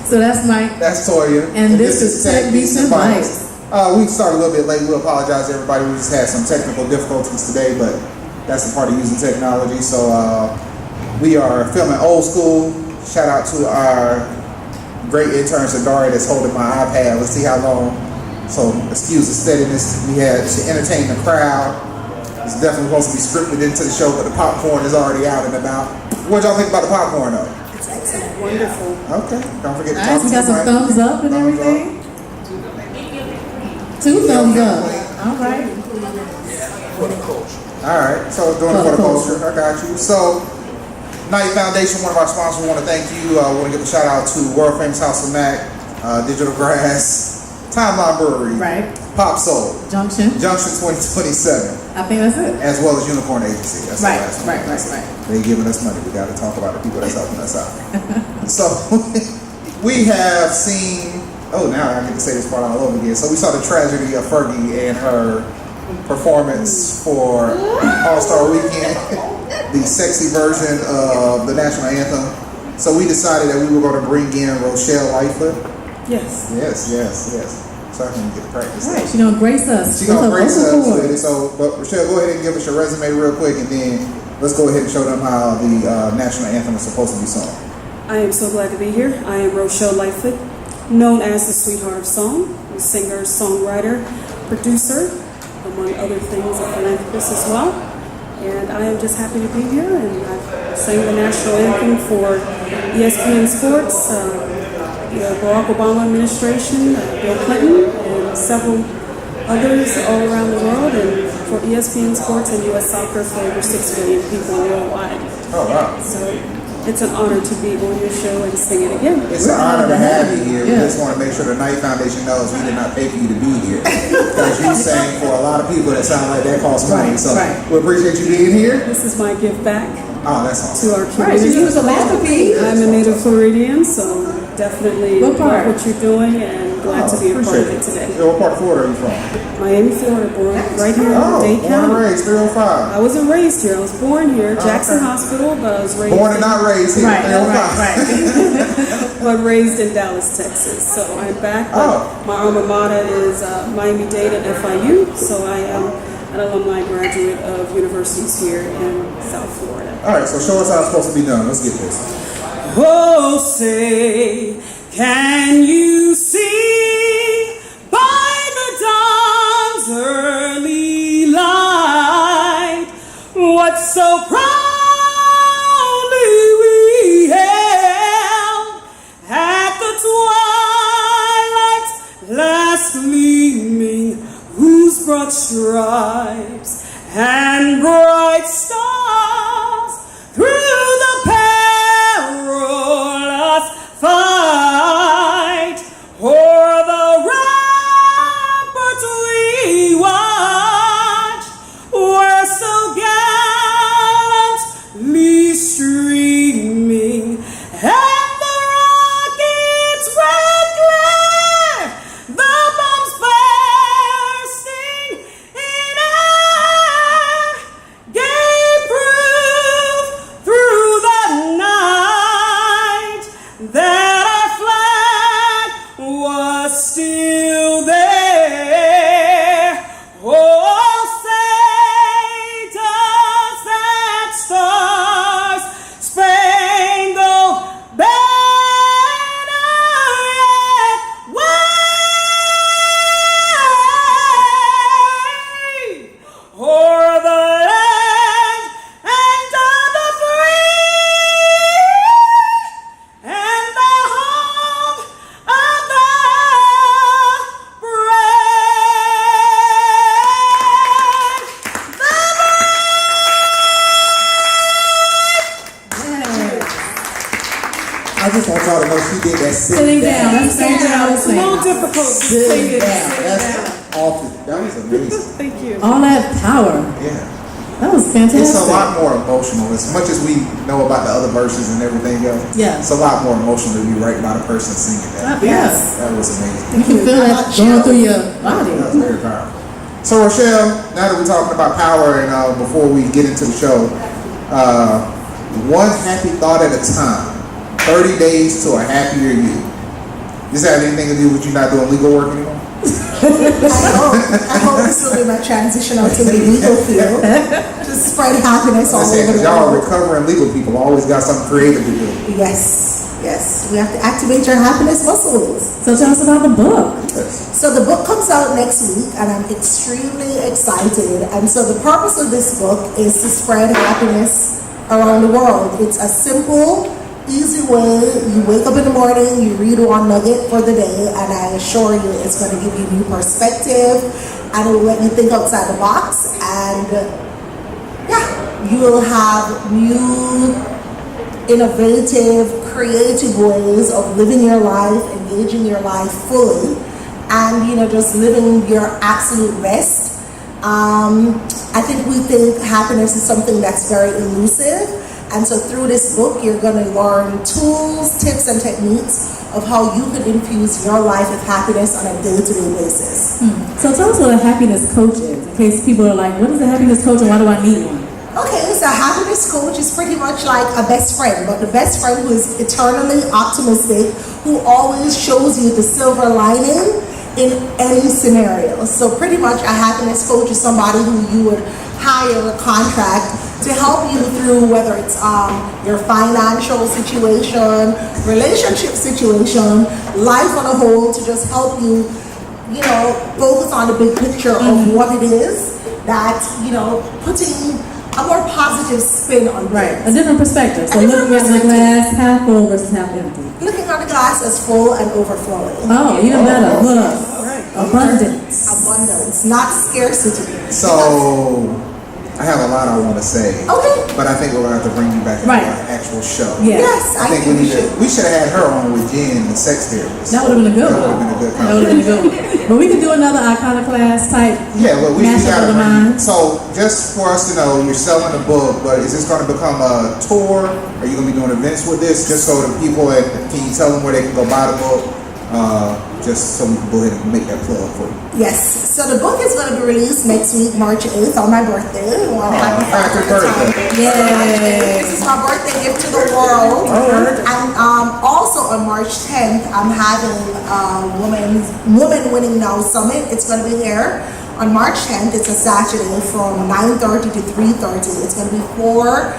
So that's Mike. That's Toya. And this is Tech Beats and Bytes. We started a little bit late. We apologize to everybody. We just had some technical difficulties today, but that's the part of using technology. So we are filming old school. Shout out to our great intern, Sadari, that's holding my iPad. Let's see how long. So excuse the steadiness. We had to entertain the crowd. It's definitely supposed to be scripted into the show, but the popcorn is already out and about. What y'all think about the popcorn, though? It's wonderful. Okay, don't forget to Nice, we got some thumbs up and everything. Two thumbs up. All right. All right, so doing it for the culture. I got you. So, Knight Foundation, one of our sponsors, we want to thank you. I want to give a shout out to World Famous House of Mac, Digital Grass, Timeline Brewery, Right. Pop Soul, Junction. Junction 2027, I think that's it. as well as Unicorn Agency. That's Right, the last one. right. They giving us money. We got to talk about the people that's helping us out. So we have seen. Oh, now I get to say this part all over again. So we saw the tragedy of Fergie and her performance for All-Star Weekend, the sexy version of the national anthem. So we decided that we were going to bring in Rochelle Lightfoot. Yes. Yes. So I can get to practice. All right, she's going to grace us. She's going to grace us with it. So, but Rochelle, go ahead and give us your resume real quick, and then let's go ahead and show them how the national anthem is supposed to be sung. I am so glad to be here. I am Rochelle Lightfoot, known as the Sweetheart of Song, a singer, songwriter, producer, among other things, a philanthropist as well. And I am just happy to be here, and I've sang the national anthem for ESPN Sports, the Barack Obama administration, Bill Clinton, and several others all around the world, and for ESPN Sports and U.S. Soccer for over 6 million people worldwide. Oh, wow. So it's an honor to be on your show and sing it again. It's an honor to have you here. We just want to make sure the Knight Foundation knows we did not pay for you to be here. Because you sang for a lot of people that sound like that costs money. So we appreciate you being here. This is my gift back Oh, that's awesome. to our Right, community. she was a philanthropy. I'm a native Floridian, so definitely What love part? what you're doing and glad to be a part of it today. What part of Florida are you from? Miami, Florida, born right here in Dade born and County. raised, 305. I wasn't raised here. I was born here, Jackson Hospital, but I was raised Born and not raised here, 305. but raised in Dallas, Texas. So I'm back. But my alma mater is Miami-Dade and FIU. So I am an alumni graduate of universities here in South Florida. All right, so show us how it's supposed to be done. Let's get this. Oh, say, can you see by the dawn's early light what so proudly we hailed at the twilight's last gleaming, whose broad stripes and bright stars through the perilous fight o'er the ramparts we watched were so gallantly streaming, and the rockets' red glare, the bombs bursting in air, gave proof through the night that our flag was still there. Oh, say does that stars spangled banner yet wave o'er the land and of the free and the home of the I just want y'all to know she did that Sitting down. That's the same thing I was It's a saying. little difficult to sing Sitting it. down. That's awful. That was amazing. Thank you. All that power. Yeah. That was fantastic. It's a lot more emotional. As much as we know about the other verses and everything else, Yeah. it's a lot more emotional to be right by the person singing that. Yes. That was amazing. You can feel that going through your body. That was very powerful. So Rochelle, now that we're talking about power, and before we get into the show, one happy thought at a time, 30 days to a happier you. Does that have anything to do with you not doing legal work anymore? I hope this will be my transition out to the legal field. Just spread happiness all over the Y'all world. recovering legal people always got something creative to do. Yes. We have to activate your happiness muscles. So tell us about the book. So the book comes out next week, and I'm extremely excited. And so the purpose of this book is to spread happiness around the world. It's a simple, easy way. You wake up in the morning, you read one nugget for the day, and I assure you it's going to give you new perspective, and it will let you think outside the box, and you will have new, innovative, creative ways of living your life, engaging your life fully, and just living your absolute best. I think we think happiness is something that's very elusive. And so through this book, you're going to learn tools, tips, and techniques of how you can infuse your life with happiness on a day-to-day basis. So tell us what a happiness coach is, in case people are like, what is a happiness coach and why do I need one? Okay, so a happiness coach is pretty much like a best friend, but the best friend who is eternally optimistic, who always shows you the silver lining in any scenario. So pretty much a happiness coach is somebody who you would hire a contract to help you through, whether it's your financial situation, relationship situation, life on a whole, to just help you, focus on the big picture of what it is that, putting a more positive spin on things. A different perspective. So looking at the glass half full versus half empty. Looking at the glass as full and overflowing. Oh, even better. Look, abundance, not scarcity. So I have a lot I want to say. Okay. But I think we're going to have to bring you back into our actual show. Yeah. Yes, I think we should have had her on with Jen, the sex therapist. That would have been a good one. That would have been a good That would have been a good one. But we could do another iconoclast type. Yeah, well, we mashup got of the to minds. So just for us to know, you're selling a book, but is this going to become a tour? Are you going to be doing events with this? Just so the people, can you tell them where they can go buy the book? Just so we can go ahead and make that plug for you. Yes. So the book is going to be released next week, March 8th, on my birthday. Well, happy birthday. Yay. This is my birthday gift to the world. And also on March 10th, I'm having a Women Winning Now Summit. It's going to be here on March 10th. It's a Saturday from 9:30 to 3:30. It's going to be for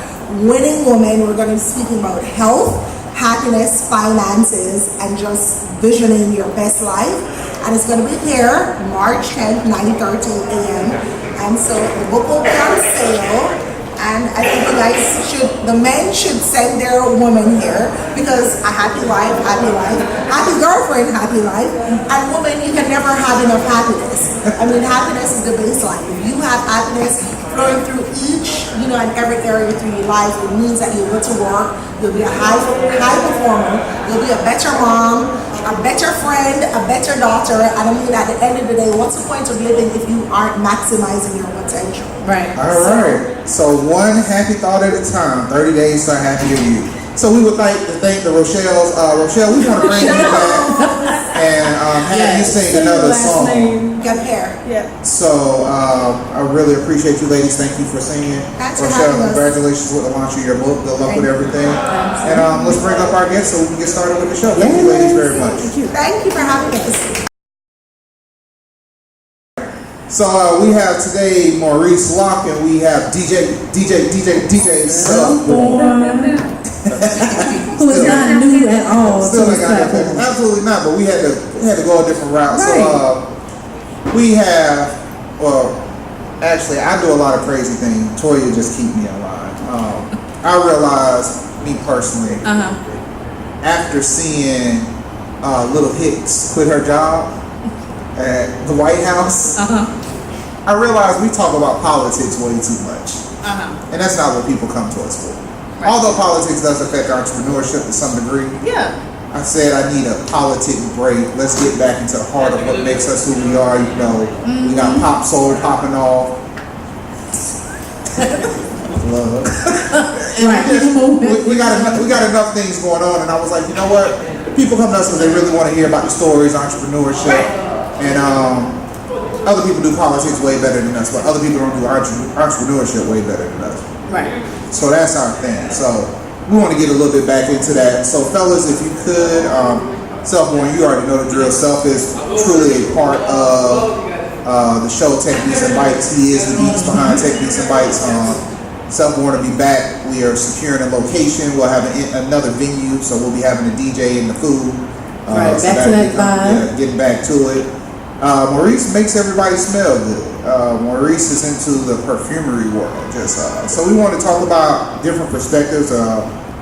winning women. We're going to be speaking about health, happiness, finances, and just visioning your best life. And it's going to be here March 10th, 9:30 a.m. And so the book will be on sale. And I think the men should send their woman here, because a happy wife, happy girlfriend, happy life. And woman, you can never have enough happiness. I mean, happiness is the baseline. If you have happiness flowing through each, and every area through your life, it means that you'll go to work, you'll be a high performer, you'll be a better mom, a better friend, a better daughter. And I mean, at the end of the day, what's the point of living if you aren't maximizing your potential? Right. All right. So one happy thought at a time, 30 days to a happier you. So we would like to thank the Rochelle's. Rochelle, we want to bring you back and have you sing another song. Good hair. Yeah. So I really appreciate you ladies. Thank you for singing. Thanks for Rochelle, having us. congratulations with the launch of your book. Good luck with everything. And let's bring up our guests so we can get started with the show. Thank you ladies very much. Thank you for having us. So we have today Maurice, Locke, and we have DJ. Who is not new at all. Still to ain't got that this absolutely not, but we had to go a different route. Right. So we have, actually I do a lot of crazy things. Toya just keep me in line. I realized, me personally, after seeing Little Hicks quit her job at the White House, I realized we talk about politics way too much. And that's not what people come to us for. Right. Although politics does affect entrepreneurship to some degree. Yeah. I said I need a politic break. Let's get back into the heart of what makes us who we are. We got pop soul popping off. Love. Right. we got enough things going on, and I was like, you know what? People come to us because they really want to hear about the stories, entrepreneurship, and other people do politics way better than us, but other people don't do entrepreneurship way better than us. Right. So that's our thing. So we want to get a little bit back into that. So fellas, if you could, Self-Born, you already know the drill. Self is truly a part of the show Techniques and Bytes. He is the geeks behind Techniques and Bytes. Self-Born to be back. We are securing a location. We'll have another venue, so we'll be having a DJ and the food. Right, so back to that vibe. Yeah, getting back to it. Maurice makes everybody smell good. Maurice is into the perfumery world. So we want to talk about different perspectives.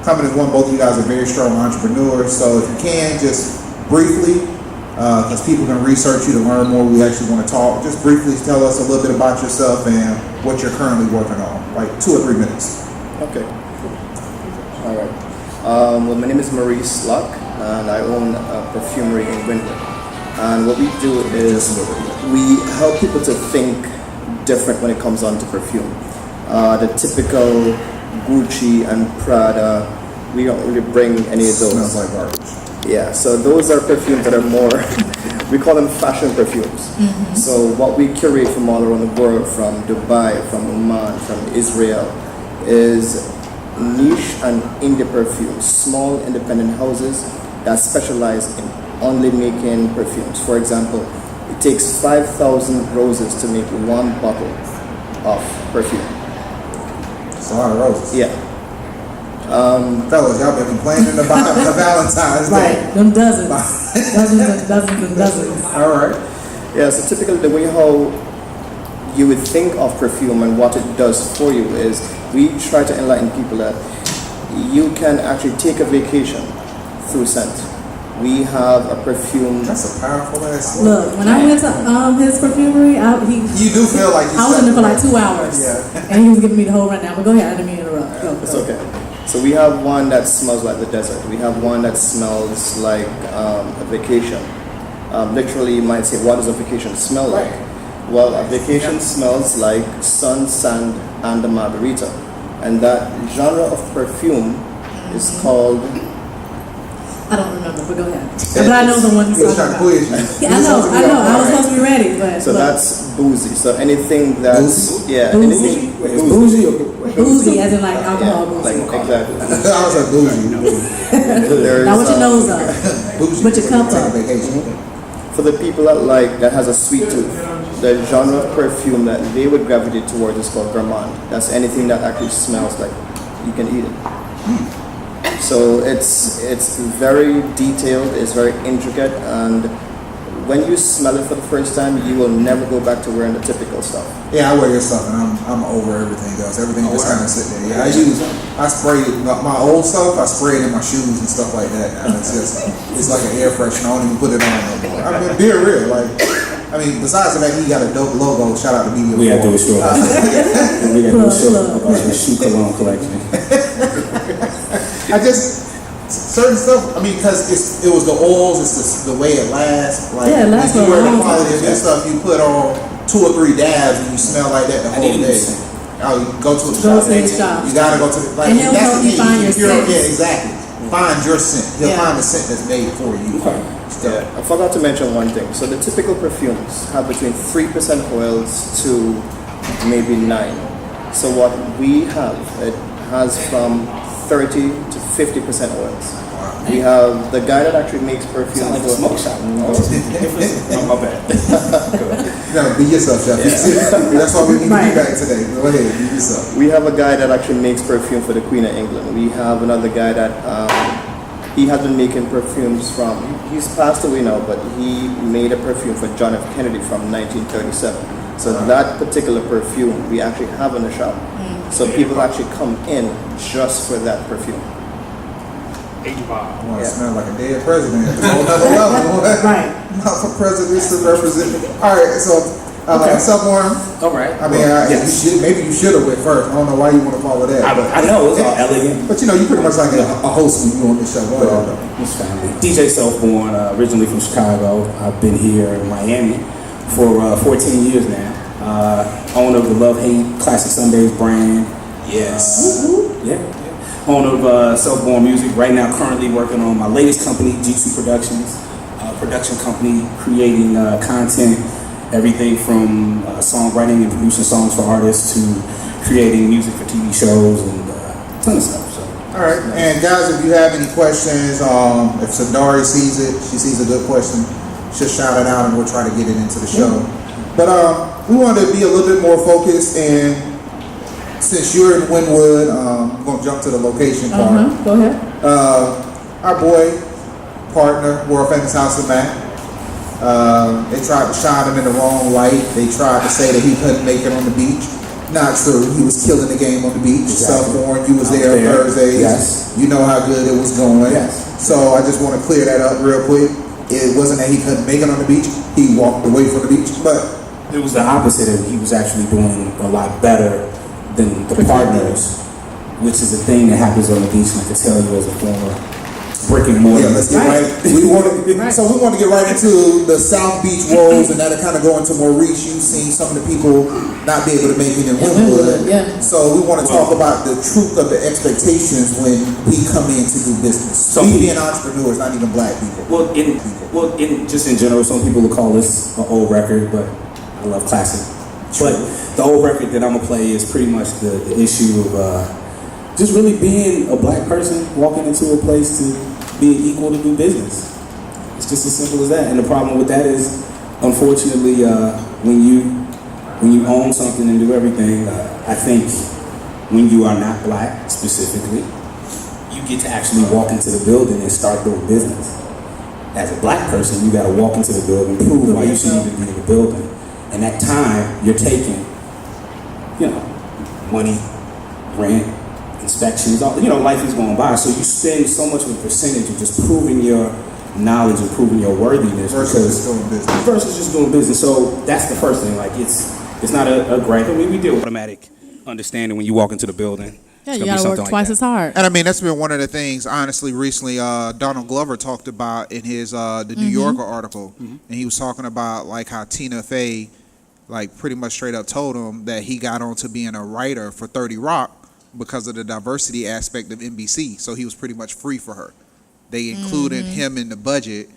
Coming as one, both of you guys are very strong entrepreneurs. So if you can, just briefly, because people can research you to learn more, we actually want to talk. Just briefly tell us a little bit about yourself and what you're currently working on, like 2 or 3 minutes. Okay. All right. Well, my name is Maurice Locke, and I own a perfumery in Windward. And what we do is we help people to think different when it comes on to perfume. The typical Gucci and Prada, we don't really bring any of those. Smells like garbage. Yeah, so those are perfumes that are more, we call them fashion perfumes. Mm-hmm. So what we curate from all around the world, from Dubai, from Oman, from Israel, is niche and indie perfumes, small independent houses that specialize in only making perfumes. For example, it takes 5,000 roses to make 1 bottle of perfume. It's a lot of roses. Yeah. Fellas, y'all been complaining about the Valentine's Day. Right, them dozens. Dozens and dozens and dozens. All right. Yeah, so typically the way how you would think of perfume and what it does for you is we try to enlighten people that you can actually take a vacation through scent. We have a perfume. That's a powerful ass. Look, when I went to his perfumery, you do feel like I was in there for like 2 hours. Yeah. And he was giving me the whole rundown. But go ahead, I didn't mean to interrupt. Go. It's okay. So we have one that smells like the desert. We have one that smells like a vacation. Literally, you might say, what does a vacation smell like? Well, a vacation smells like sun, sand, and a margarita. And that genre of perfume is called... I don't remember, but go ahead. But I know the one you're talking about. Yeah, I know. I was supposed to be ready, but so look. That's boozy. So anything that's Boozy? yeah, Boozy? anything It's bougie or Boozy, as in like alcohol yeah, boozy. like exactly. I was like bougie. There's, Not what your nose up. Bougie. But your cup Take a up. vacation. for the people that has a sweet tooth, the genre of perfume that they would gravitate towards is called gourmand. That's anything that actually smells like you can eat it. So it's very detailed, it's very intricate, and when you smell it for the first time, you will never go back to wearing the typical stuff. Yeah, I wear your stuff, and I'm over everything else. Everything just kind of sit there. Yeah, I spray it, my old stuff. I spray it in my shoes and stuff like that. And it's like an air freshener. I don't even put it on no more. I mean, being real, like. I mean, besides the fact he got a dope logo, shout out to Media. We got to do a show about that. We got to do a show about the shoe cologne collection. I just certain stuff. I mean, because it was the oils, it's the way it lasts. Like yeah, it lasts when you wear for a the long quality of time. this stuff, you put on 2 or 3 dabs and you smell like that the whole day. Oh, you go to the shop. You gotta go to the and he'll help you find your scent. Yeah, exactly. Find your scent. He'll find the scent that's made for you. Yeah, I forgot to mention one thing. So the typical perfumes have between 3% oils to maybe 9. So what we have, it has from 30 to 50% oils. Wow. We have the guy that actually makes perfume. Sound like a smoke shop. My bad. No, be yourself, Chef. That's why we need to be back today. Go ahead, be yourself. We have a guy that actually makes perfume for the Queen of England. We have another guy that he has been making perfumes from. He's passed away now, but he made a perfume for John F. Kennedy from 1937. So that particular perfume we actually have in the shop. So people actually come in just for that perfume. I want to smell like a dead president. It's a whole nother level. Right. Not for presidents to represent. All right, so Self-Born. All right. I mean, maybe you should have went first. I don't know why you want to follow that. I know, it's all elegant. But you pretty much like a host when you on this show. Go ahead, though. It's family. DJ Self-Born, originally from Chicago. I've been here in Miami for 14 years now. Owner of the Love Hate Classic Sundays brand. Yes. Yeah. Owner of Self-Born Music. Right now, currently working on my latest company, G2 Productions. Production company creating content, everything from songwriting and producing songs for artists to creating music for TV shows and a ton of stuff. So. All right, and guys, if you have any questions, if Sadari sees it, she sees a good question, she'll shout it out and we'll try to get it into the show. But we wanted to be a little bit more focused, and since you're in Wynwood, I'm going to jump to the location part. Go ahead. Our boy, partner, World Famous House of Mac, they tried to shine him in the wrong light. They tried to say that he couldn't make it on the beach. Not true. He was killing the game on the beach. Exactly. Self-Born, you was there Thursdays. Yes. You know how good it was going. Yes. So I just want to clear that up real quick. It wasn't that he couldn't make it on the beach. He walked away from the beach, but It was the opposite. He was actually doing a lot better than the partners, which is a thing that happens on the beach. And I can tell you as a former brick and mortar. yeah, let's get right. So we want to get right into the South Beach woes, and that'll kind of go into Maurice. You've seen some of the people not be able to make it in Wynwood. Yeah. So we want to talk about the truth of the expectations when we come in to do business. We being entrepreneurs, not even black people. Just in general, some people will call this an old record, but I love classic. But the old record that I'm gonna play is pretty much the issue of just really being a black person walking into a place to be equal to do business. It's just as simple as that. And the problem with that is, unfortunately, when you own something and do everything, I think when you are not black specifically, you get to actually walk into the building and start doing business. As a black person, you got to walk into the building, prove why you should even be in the building. And that time you're taking, money, rent, inspections, life is going by. So you spend so much of a percentage of just proving your knowledge and proving your worthiness Versus just doing business. So that's the first thing. Like it's not a great. I mean, we deal with automatic understanding when you walk into the building. Yeah, you gotta work twice as hard. And I mean, that's been one of the things, honestly, recently Donald Glover talked about in his the New Yorker article. And he was talking about like how Tina Fey pretty much straight up told him that he got onto being a writer for 30 Rock because of the diversity aspect of NBC. So he was pretty much free for her. They included him in the budget,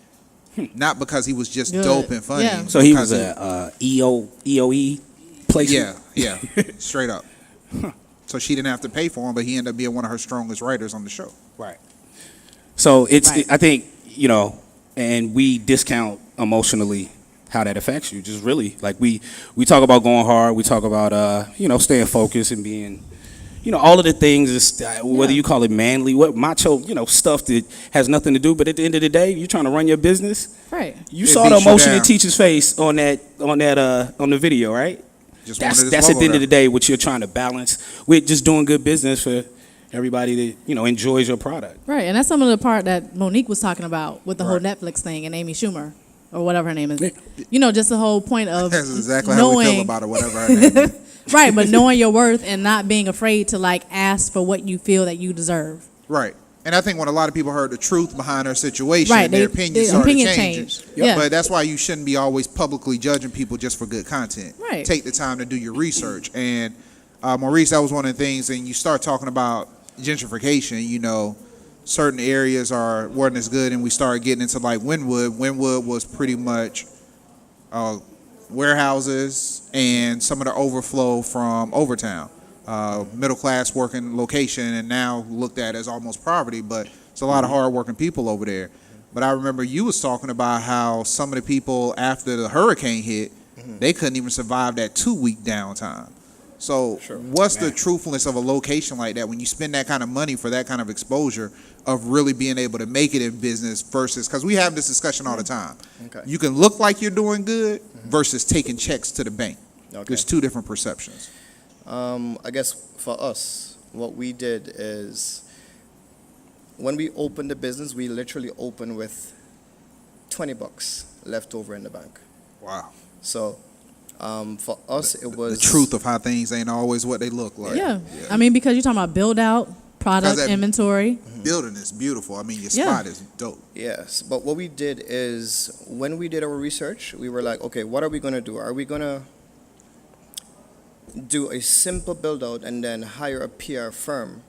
not because he was just dope and funny. Yeah. So he was a EOE placement? Yeah, straight up. So she didn't have to pay for him, but he ended up being one of her strongest writers on the show. Right. So I think, and we discount emotionally how that affects you. Just really, like we talk about going hard, we talk about, staying focused and being, all of the things, is whether you call it manly, what macho, stuff that has nothing to do, but at the end of the day, you're trying to run your business. Right. You saw the emotion in Teacher's face on the video, right? That's at the end of the day what you're trying to balance with just doing good business for everybody that enjoys your product. Right, and that's some of the part that Monique was talking about with the whole Netflix thing and Amy Schumer or whatever her name is. Just the whole point of that's exactly how we feel about it, whatever her name is. Right, but knowing your worth and not being afraid to ask for what you feel that you deserve. Right. And I think when a lot of people heard the truth behind her situation, their opinion started changing. Yeah. But that's why you shouldn't be always publicly judging people just for good content. Right. Take the time to do your research. And Maurice, that was one of the things, and you start talking about gentrification, certain areas weren't as good, and we started getting into Wynwood. Wynwood was pretty much warehouses and some of the overflow from Overtown. Middle class working location, and now looked at as almost poverty, but it's a lot of hard working people over there. But I remember you was talking about how some of the people after the hurricane hit, they couldn't even survive that 2-week downtime. So what's the truthfulness of a location like that when you spend that kind of money for that kind of exposure of really being able to make it in business versus, because we have this discussion all the time. Okay. You can look like you're doing good versus taking checks to the bank. Okay. There's two different perceptions. I guess for us, what we did is when we opened the business, we literally opened with $20 left over in the bank. Wow. So for us, it was the truth of how things ain't always what they look like. Yeah. I mean, because you're talking about build out, product inventory. Building is beautiful. I mean, your spot is dope. Yes, but what we did is when we did our research, we were like, okay, what are we going to do? Are we going to do a simple build out and then hire a PR firm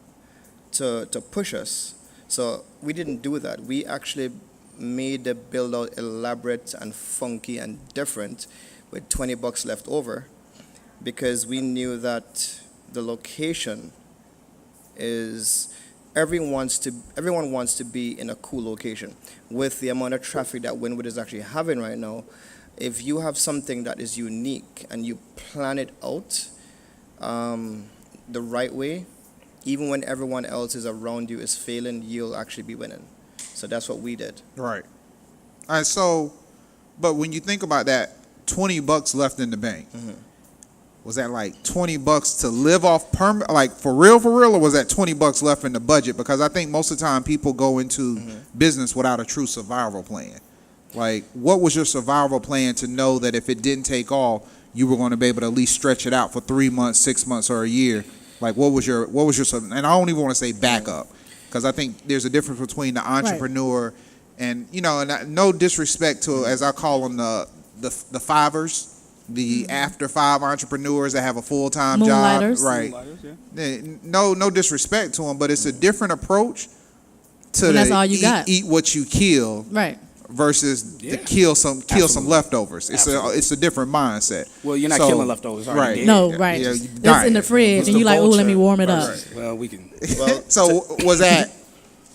to push us. So we didn't do that. We actually made the build out elaborate and funky and different with $20 left over, because we knew that the location is everyone wants to be in a cool location. With the amount of traffic that Wynwood is actually having right now, if you have something that is unique and you plan it out the right way, even when everyone else is around you is failing, you'll actually be winning. So that's what we did. Right. All right. So, but when you think about that, $20 left in the bank. Was that like $20 to live off like for real, or was that $20 left in the budget? Because I think most of the time people go into business without a true survival plan. Like, what was your survival plan to know that if it didn't take off, you were going to be able to at least stretch it out for 3 months, 6 months, or a year? Like, what was your, and I don't even want to say backup, because I think there's a difference between the entrepreneur and, you know, and no disrespect to, as I call them, the fivers. The after five entrepreneurs that have a full-time job, right? No disrespect to them, but it's a different approach to that's all you got. Eat what you kill, Right. versus to kill some leftovers. It's a different mindset. Well, you're not killing leftovers, are right? you? No, right. Yeah, It's in the fridge, and you like, oh, let me warm it up. Well, we can. Well, So was that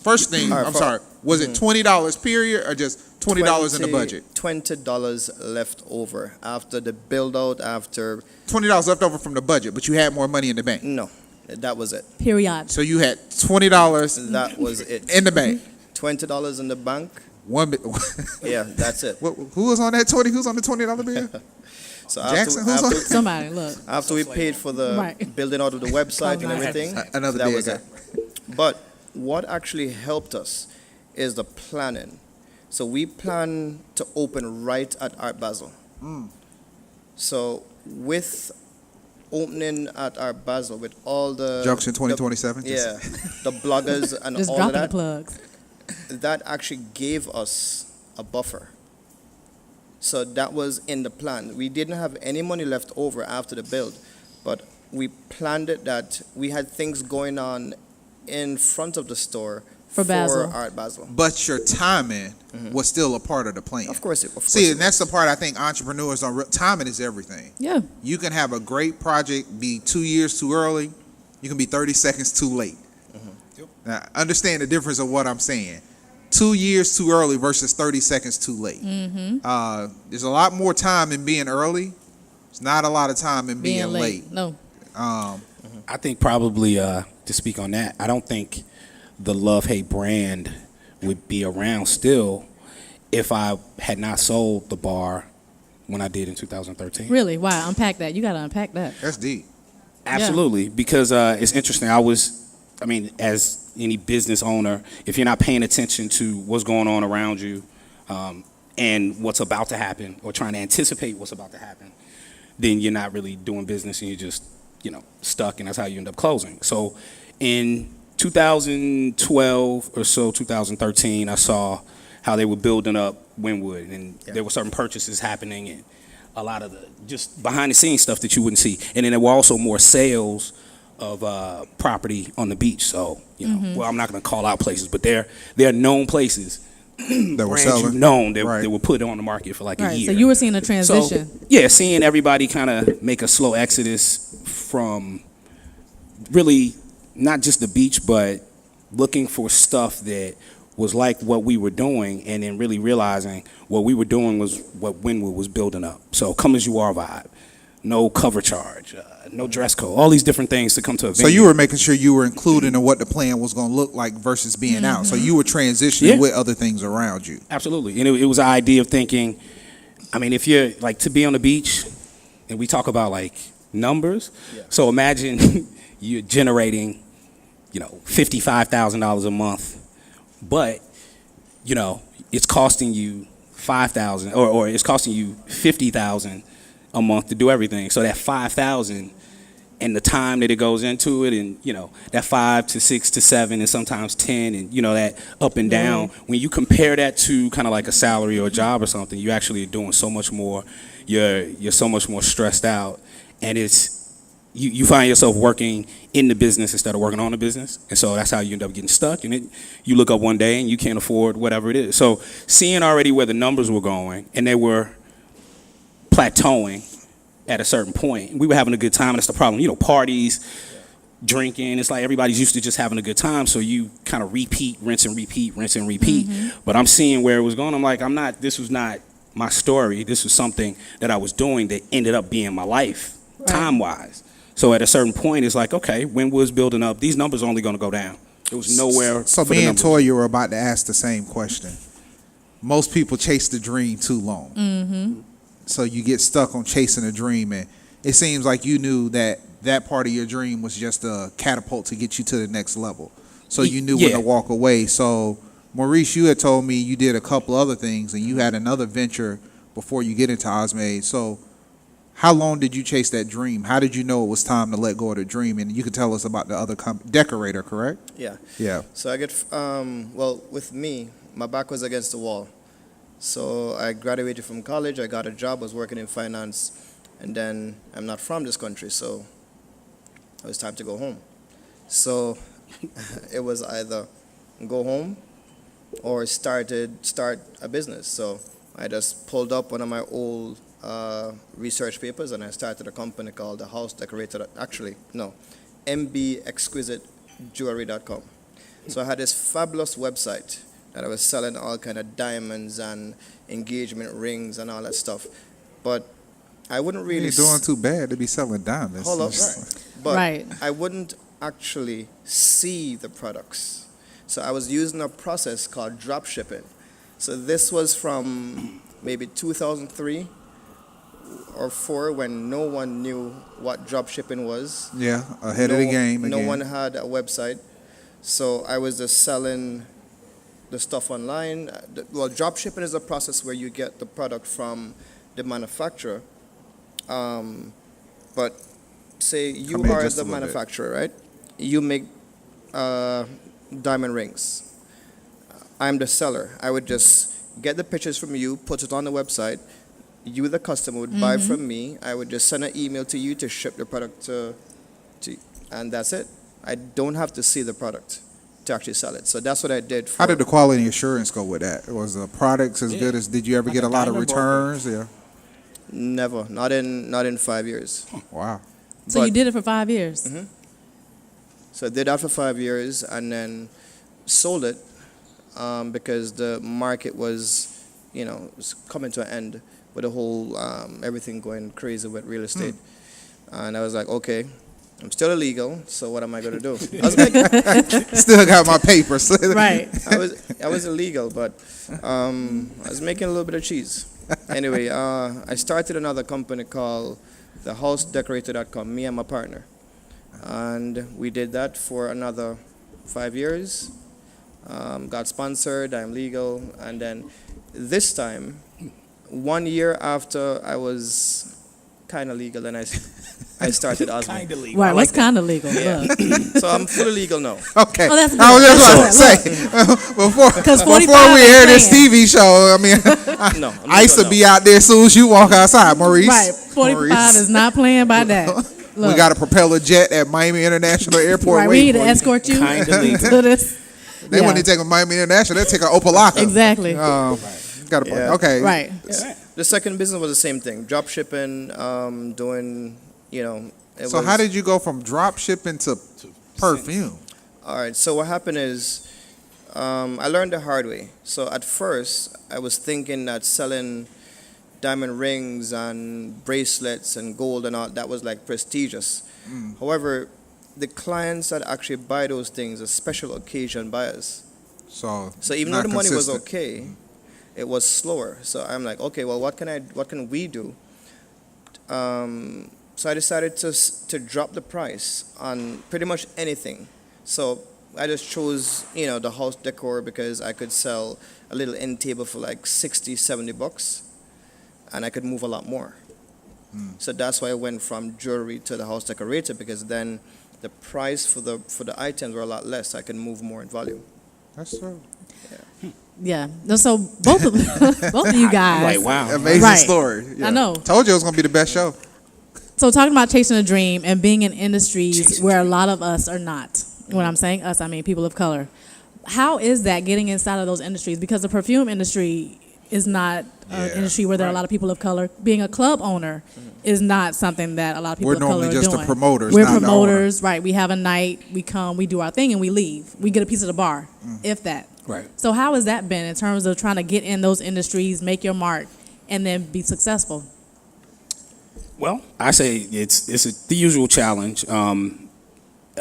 first thing? All right, I'm sorry. Was it $20 period, or just $20 in the budget? $20 left over after the build out. After $20 left over from the budget, but you had more money in the bank. no, that was it. Period. So you had $20 That was it. in the bank. $20 in the bank. One bit. Yeah, that's it. Who was on that 20? Who's on the $20 bill? So Jackson, who's on? Somebody, look. after we paid for the Right. building out of the website and everything, Another that dead was guy. it. But what actually helped us is the planning. So we plan to open right at Art Basel. So with opening at Art Basel, with all the Junction 2027. yeah, the bloggers and Just all of dropping the that, plugs. that actually gave us a buffer. So that was in the plan. We didn't have any money left over after the build, but we planned it that we had things going on in front of the store For Basel. Art Basel. But your timing was still a part of the plan. Of course, of See, course and that's the part I think entrepreneurs don't. Timing is everything. Yeah. You can have a great project be 2 years too early. You can be 30 seconds too late. Now, understand the difference of what I'm saying. 2 years too early versus 30 seconds too late. There's a lot more time in being early. There's not a lot of time in being late. No. I think probably to speak on that, I don't think the love-hate brand would be around still if I had not sold the bar when I did in 2013. Really? Wow. Unpack that. You got to unpack that. That's deep. Absolutely, because it's interesting. I mean, as any business owner, if you're not paying attention to what's going on around you and what's about to happen, or trying to anticipate what's about to happen, then you're not really doing business, and you're just, stuck, and that's how you end up closing. So in 2012 or so, 2013, I saw how they were building up Wynwood, and there were certain purchases happening, and a lot of the just behind the scenes stuff that you wouldn't see. And then there were also more sales of property on the beach. So, well, I'm not going to call out places, but they're known places That were brands selling. you've known that, Right. that were put on the market for like a Right. year. So you were seeing a transition. So, yeah, seeing everybody kind of make a slow exodus from really not just the beach, but looking for stuff that was like what we were doing, and then really realizing what we were doing was what Wynwood was building up. So come as you are vibe, no cover charge, no dress code, all these different things to come to a venue. So you were making sure you were included in what the plan was going to look like versus being out. So you were transitioning with other things around you. Absolutely. And it was an idea of thinking, I mean, if you're like to be on the beach, and we talk about like numbers, so imagine you're generating, $55,000 a month, but, it's costing you $5,000 or it's costing you $50,000 a month to do everything. So that $5,000 and the time that it goes into it, and that 5 to 6 to 7 and sometimes 10, and that up and down. When you compare that to kind of like a salary or a job or something, you actually are doing so much more. You're so much more stressed out, and it's you find yourself working in the business instead of working on the business. And so that's how you end up getting stuck. And you look up one day and you can't afford whatever it is. So seeing already where the numbers were going and they were plateauing at a certain point, we were having a good time. And that's the problem. Parties, drinking. It's like everybody's used to just having a good time. So you kind of repeat, rinse and repeat, rinse and repeat. But I'm seeing where it was going. I'm like, this was not my story. This was something that I was doing that ended up being my life, time-wise. So at a certain point, it's like, okay, when was building up, these numbers are only going to go down. There was nowhere. So for me the and numbers. Toya were about to ask the same question. Most people chase the dream too long. So you get stuck on chasing a dream, and it seems like you knew that part of your dream was just a catapult to get you to the next level. So you knew when to walk away. So Maurice, you had told me you did a couple other things, and you had another venture before you get into Osmade. So how long did you chase that dream? How did you know it was time to let go of the dream? And you could tell us about the other decorator, correct? Yeah. Yeah. So I get, with me, my back was against the wall. So I graduated from college, I got a job, was working in finance, and then I'm not from this country, so it was time to go home. So it was either go home or start a business. So I just pulled up one of my old research papers and I started a company called the House Decorator, mbexquisitejewelry.com. So I had this fabulous website that I was selling all kind of diamonds and engagement rings and all that stuff. But I wouldn't really... You ain't doing too bad to be selling diamonds. Hold up. But Right. I wouldn't actually see the products. So I was using a process called drop shipping. So this was from maybe 2003 or 4 when no one knew what drop shipping was. Yeah, ahead of the game again. No one had a website. So I was just selling the stuff online. Well, drop shipping is a process where you get the product from the manufacturer. But say you Come here are just the a little bit. manufacturer, right? You make diamond rings. I'm the seller. I would just get the pictures from you, put it on the website. You, the customer, would buy from me. I would just send an email to you to ship the product to and that's it. I don't have to see the product to actually sell it. So that's what I did. How did the quality assurance go with that? Was the products as good as? Did you ever get a lot of returns? Yeah. Never. Not in 5 years. Wow. So you did it for 5 years. So I did that for 5 years and then sold it because the market was, was coming to an end with the whole everything going crazy with real estate. And I was like, okay, I'm still illegal, so what am I going to do? I was making, Still got my papers. Right. I was illegal, but I was making a little bit of cheese. Anyway, I started another company called the HouseDecorator.com, me and my partner. And we did that for another 5 years. Got sponsored, I'm legal. And then this time, 1 year after I was kind of legal, then I started Osmade. Kind of legal. Right. What's kind of legal? Yeah. Look. So I'm fully legal now. Okay. Oh, that's good. I was just about to Look. say before 45 we ain't air this playing. TV show. I mean, No, I'm I used to legal be now. out there as soon as you walk outside, Maurice. Right. 45 Maurice. is not playing by that. We Look. got a propeller jet at Miami International Airport. Right. We waiting need to for you. escort you Kinda legal. to this. They Yeah. wouldn't take a Miami International. They'll take a Opalaka. Exactly. Got a Yeah. okay. Right. The second business was the same thing. Drop shipping, doing, it So was, how did you go from drop shipping to perfume? All right, so what happened is I learned the hard way. So at first, I was thinking that selling diamond rings and bracelets and gold and all, that was like prestigious. However, the clients that actually buy those things are special occasion buyers. So even though not the money was consistent. okay, it was slower. So I'm like, okay, well, what can we do? So I decided to drop the price on pretty much anything. So I just chose, the house decor because I could sell a little end table for like $60-70 and I could move a lot more. So that's why I went from jewelry to the house decorator, because then the price for the items were a lot less. I could move more in volume. That's true. Yeah. So both of you guys. Like, wow. Amazing Right. story. I know. Told you it was gonna be the best show. So talking about chasing a dream and being in industries where a lot of us are not. When I'm saying us, I mean people of color. How is that getting inside of those industries? Because the perfume industry is not an industry where there are a lot of people of color. Being a club owner is not something that a lot of people We're of color normally are just doing. the promoters, We're not the promoters, right? We have a night, we come, we do our thing, and we leave. We get a piece of the bar, if that. Right. So how has that been in terms of trying to get in those industries, make your mark, and then be successful? Well, I say it's the usual challenge.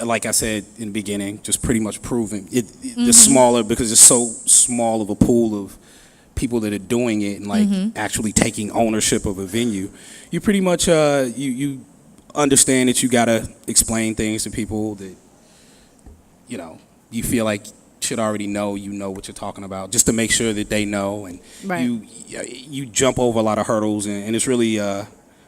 Like I said in the beginning, just pretty much proving the smaller, because it's so small of a pool of people that are doing it and like actually taking ownership of a venue. You pretty much you understand that you gotta explain things to people that you feel like should already know what you're talking about, just to make sure that they know, and Right. you jump over a lot of hurdles, and it's really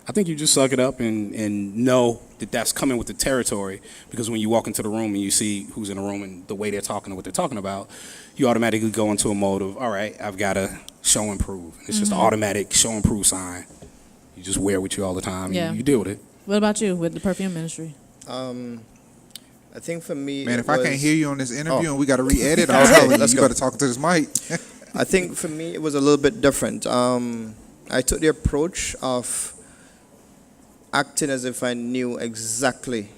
I think you just suck it up and know that that's coming with the territory, because when you walk into the room and you see who's in the room and the way they're talking and what they're talking about, you automatically go into a mode of, all right, I've got to show and prove. It's just an automatic show and prove sign. You just wear it with you all the time. Yeah. And you deal with it. What about you with the perfume industry? I think for me, Man, it if I can't was- hear you on this interview Oh. and we got to re-edit, I'm Okay, telling you, let's you go. better talk to this mic. I think for me it was a little bit different. I took the approach of acting as if I knew exactly.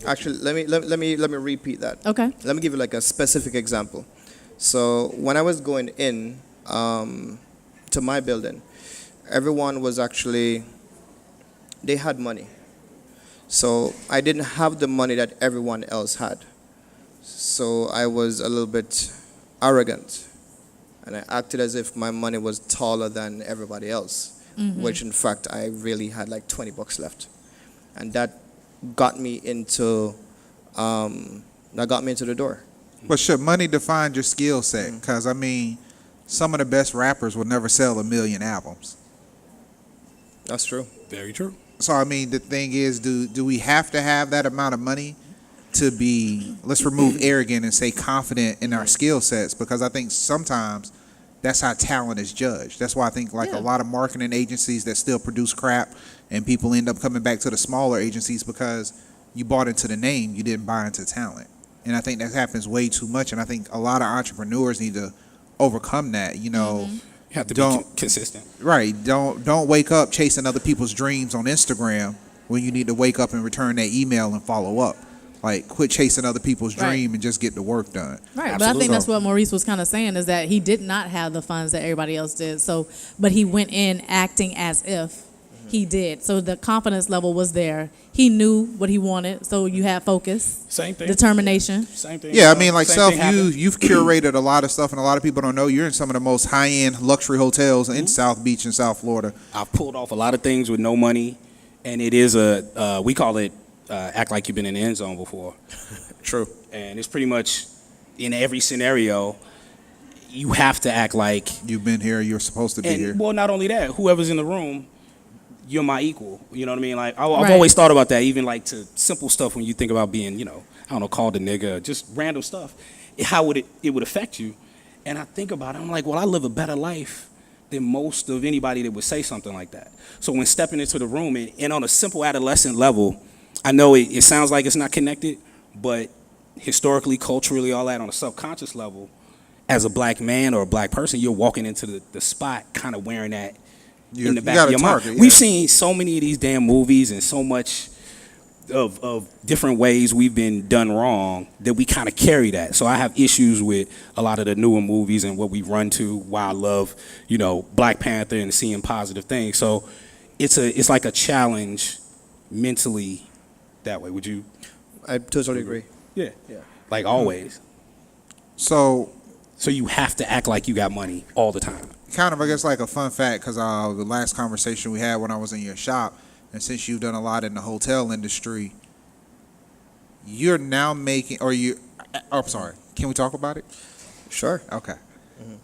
Actually, let me repeat that. Okay. Let me give you like a specific example. So when I was going in to my building, everyone was actually, they had money. So I didn't have the money that everyone else had. So I was a little bit arrogant, and I acted as if my money was taller than everybody else, which in fact I really had like $20 left, and that got me into the door. But should money define your skill set? Because, I mean, some of the best rappers will never sell 1 million albums. That's true. Very true. So, I mean, the thing is, do we have to have that amount of money to be, let's remove arrogant and say confident in our skill sets? Because I think sometimes that's how talent is judged. That's why I think like a lot of marketing agencies that still produce crap, and people end up coming back to the smaller agencies because you bought into the name, you didn't buy into talent. And I think that happens way too much. And I think a lot of entrepreneurs need to overcome that, you know. You have to Don't- be consistent. Right. Don't wake up chasing other people's dreams on Instagram when you need to wake up and return that email and follow up. Like, quit chasing other people's Right. dream and just get the work done. Right, but I Absolutely. think that's what Maurice was kind of saying, is that he did not have the funds that everybody else did. So, but he went in acting as if he did. So the confidence level was there. He knew what he wanted. So you had focus, Same thing. determination. Same thing. Yeah, I mean, like, Same Self, thing happened. you've curated a lot of stuff, and a lot of people don't know you're in some of the most high-end luxury hotels in South Beach in South Florida. I've pulled off a lot of things with no money, and it is we call it act like you've been in the end zone before. True. And it's pretty much in every scenario, you have to act like. You've been here, you're supposed to be here. And well, not only that, whoever's in the room, you're my equal. You know what I mean? Like I've Right. always thought about that, even like to simple stuff when you think about being, I don't know, called a nigga, just random stuff. How would it would affect you? And I think about it, I'm like, well, I live a better life than most of anybody that would say something like that. So when stepping into the room and on a simple adolescent level, I know it sounds like it's not connected, but historically, culturally, all that on a subconscious level, as a black man or a black person, you're walking into the spot kind of wearing that You in the back got of a your target, mind. yeah. We've seen so many of these damn movies and so much of different ways we've been done wrong that we kind of carry that. So I have issues with a lot of the newer movies and what we run to. Why I love, Black Panther and seeing positive things. So it's like a challenge mentally that way. Would you? I totally agree. Yeah. Like always. So, So you have to act like you got money all the time. kind of, I guess, like a fun fact, because the last conversation we had when I was in your shop, and since you've done a lot in the hotel industry, you're now making, I'm sorry, can we talk about it? Sure. Okay.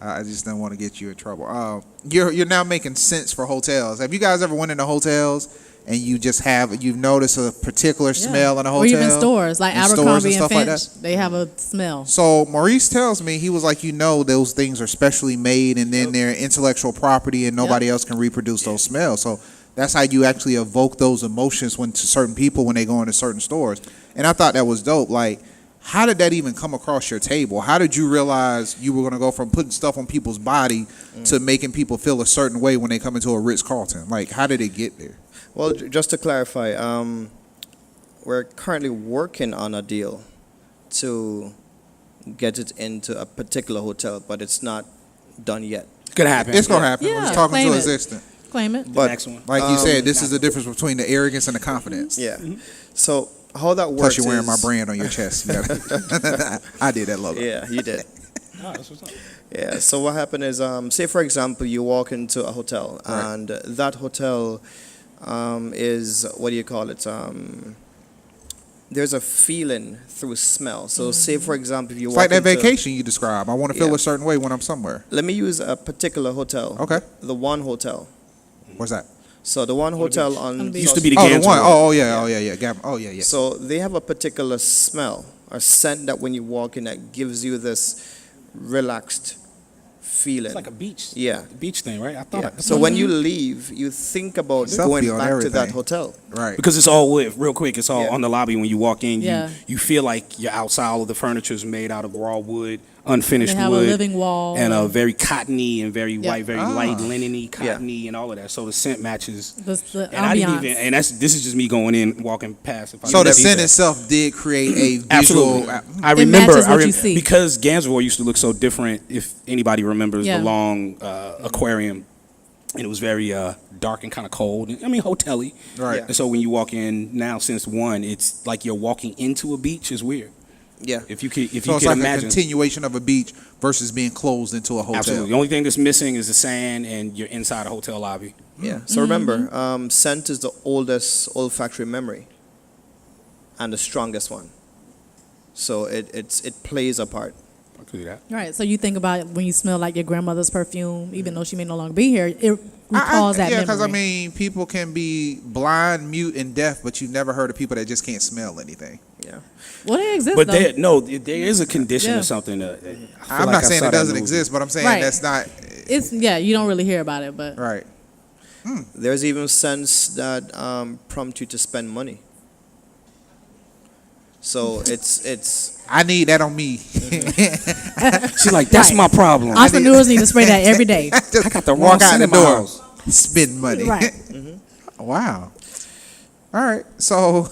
I just don't want to get you in trouble. You're now making sense for hotels. Have you guys ever went into hotels and you've noticed a particular smell in a hotel, or even stores like and stores Abercrombie and stuff like Finch, that. they have a smell. So Maurice tells me, he was like, those things are specially made, and then they're intellectual property, and nobody else can reproduce those smells. So that's how you actually evoke those emotions to certain people when they go into certain stores. And I thought that was dope. Like, how did that even come across your table? How did you realize you were going to go from putting stuff on people's body to making people feel a certain way when they come into a Ritz-Carlton? Like, how did it get there? Well, just to clarify, we're currently working on a deal to get it into a particular hotel, but it's not done yet. It's gonna happen. It's going to happen. Yeah, We're just talking claim to it. existent. Claim it. But Next one. Like you said, this is the difference between the arrogance and the confidence. yeah, so how that works? Plus, you're wearing my is- brand on your chest. You gotta- I did that logo. Yeah, you did. Oh, that's what's up. Yeah. So what happened is, say for example, you walk into a hotel, Right. and that hotel is, what do you call it? There's a feeling through smell. So say for example, if you It's walk like that into, vacation you described. I want to feel Yeah. a certain way when I'm somewhere. Let me use a particular hotel. Okay. The One Hotel. What's that? So the One Hotel on beach. Used to be the Oh, the Gans one. Road. Oh, yeah. Oh, yeah. So they have a particular smell or scent that when you walk in that gives you this relaxed feeling. It's like a beach. Yeah. Beach thing, right? I thought. Yeah. So when you leave, you think about Selfie going on back to that everything. hotel. Right. Because it's all wood, real quick. It's all Yeah. on the lobby when you walk in. Yeah. You feel like you're outside. All of the furniture is made out of raw wood, unfinished They have a wood, living wall. and a very cottony and very white, very Ah. light, linen-y, cottony, and all of that. So the scent matches. The And I didn't ambiance. even. And this is just me going in, walking past. If I So the didn't see scent that. itself did create a visual. Absolutely. I It remember, matches what you see. because Gansville used to look so different. If anybody remembers Yeah. the long aquarium, and it was very dark and kind of cold. I mean, hotel-y. Right. And so when you walk in now, since one, it's like you're walking into a beach. Is weird. Yeah. If you can So it's like imagine. a continuation of a beach versus being closed into a hotel. Absolutely. The only thing that's missing is the sand, and you're inside a hotel lobby. Yeah. So remember, scent is the oldest olfactory memory and the strongest one. So it plays a part. I could do that. Right. So you think about when you smell like your grandmother's perfume, even though she may no longer be here, it recalls that yeah, memory. because I mean, people can be blind, mute, and deaf, but you've never heard of people that just can't smell anything. Yeah. Well, they exist. But though. there is a condition Yeah. or something. I feel I'm like not I saying saw it that doesn't movie. exist, but I'm saying Right. that's not It's you don't really hear about it, but right. There's even scents that prompt you to spend money. So it's I need that on me. She's like, that's Right. my problem. entrepreneurs need to spray that every day. Just I got the walk wrong out scent the in my door, house. spend money. Right. Wow. All right. So